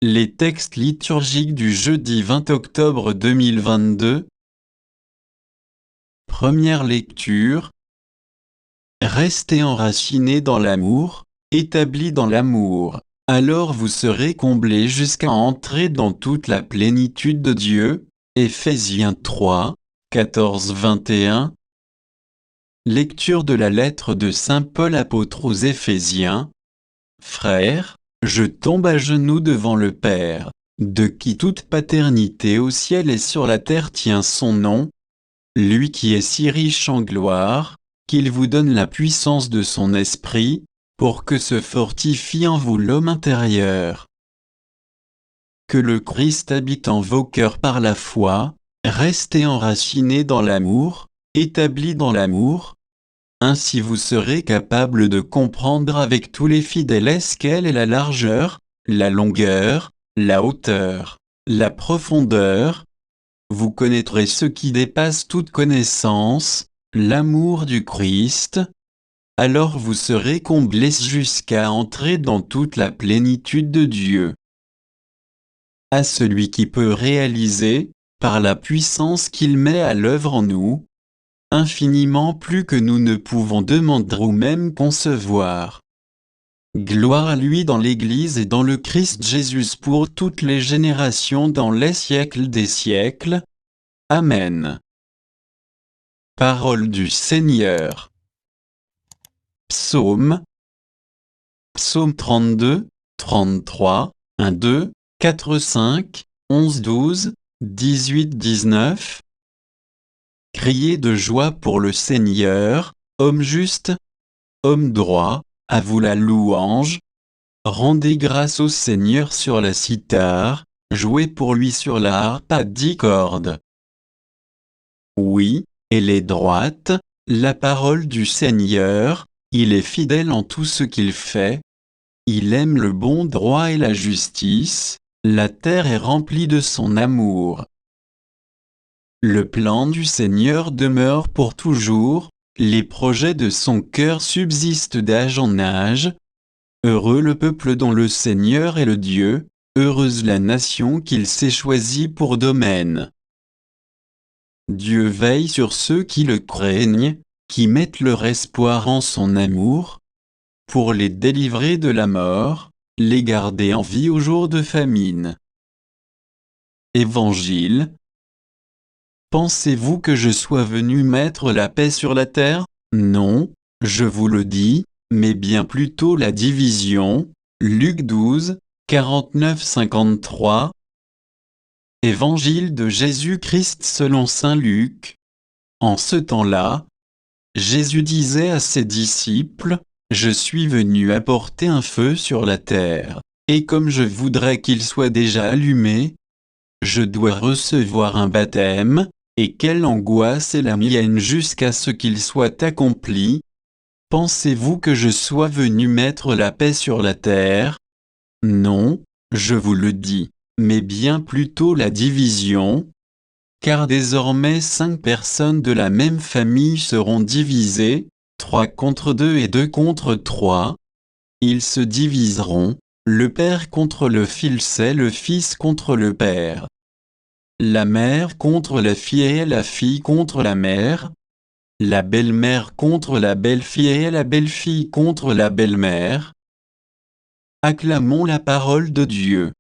Les textes liturgiques du jeudi 20 octobre 2022. Première lecture. Restez enracinés dans l'amour, établis dans l'amour. Alors vous serez comblés jusqu'à entrer dans toute la plénitude de Dieu. Éphésiens 3, 14-21. Lecture de la lettre de saint Paul apôtre aux Éphésiens. Frères, je tombe à genoux devant le Père, de qui toute paternité au ciel et sur la terre tient son nom, lui qui est si riche en gloire, qu'il vous donne la puissance de son esprit, pour que se fortifie en vous l'homme intérieur. Que le Christ habite en vos cœurs par la foi, restez enracinés dans l'amour, établis dans l'amour. Ainsi vous serez capable de comprendre avec tous les fidèles quelle est la largeur, la longueur, la hauteur, la profondeur. Vous connaîtrez ce qui dépasse toute connaissance, l'amour du Christ. Alors vous serez comblés jusqu'à entrer dans toute la plénitude de Dieu. À celui qui peut réaliser, par la puissance qu'il met à l'œuvre en nous, infiniment plus que nous ne pouvons demander ou même concevoir. Gloire à lui dans l'Église et dans le Christ Jésus pour toutes les générations dans les siècles des siècles. Amen. Parole du Seigneur. Psaume. Psaume 32, 33, 1, 2, 4, 5, 11, 12, 18, 19. Criez de joie pour le Seigneur, homme juste, homme droit, à vous la louange. Rendez grâce au Seigneur sur la cithare, jouez pour lui sur la harpe à 10 cordes. Oui, elle est droite, la parole du Seigneur, il est fidèle en tout ce qu'il fait. Il aime le bon droit et la justice, la terre est remplie de son amour. Le plan du Seigneur demeure pour toujours, les projets de son cœur subsistent d'âge en âge. Heureux le peuple dont le Seigneur est le Dieu, heureuse la nation qu'il s'est choisie pour domaine. Dieu veille sur ceux qui le craignent, qui mettent leur espoir en son amour, pour les délivrer de la mort, les garder en vie au jour de famine. Évangile. Pensez-vous que je sois venu mettre la paix sur la terre? Non, je vous le dis, mais bien plutôt la division. Luc 12, 49-53. Évangile de Jésus-Christ selon saint Luc. En ce temps-là, Jésus disait à ses disciples, « Je suis venu apporter un feu sur la terre, et comme je voudrais qu'il soit déjà allumé, je dois recevoir un baptême, et quelle angoisse est la mienne jusqu'à ce qu'il soit accompli. Pensez-vous que je sois venu mettre la paix sur la terre? Non, je vous le dis, mais bien plutôt la division. Car désormais 5 personnes de la même famille seront divisées, 3 contre 2 et 2 contre 3. Ils se diviseront, le père contre le fils et le fils contre le père. La mère contre la fille et la fille contre la mère. La belle-mère contre la belle-fille et la belle-fille contre la belle-mère. Acclamons la parole de Dieu.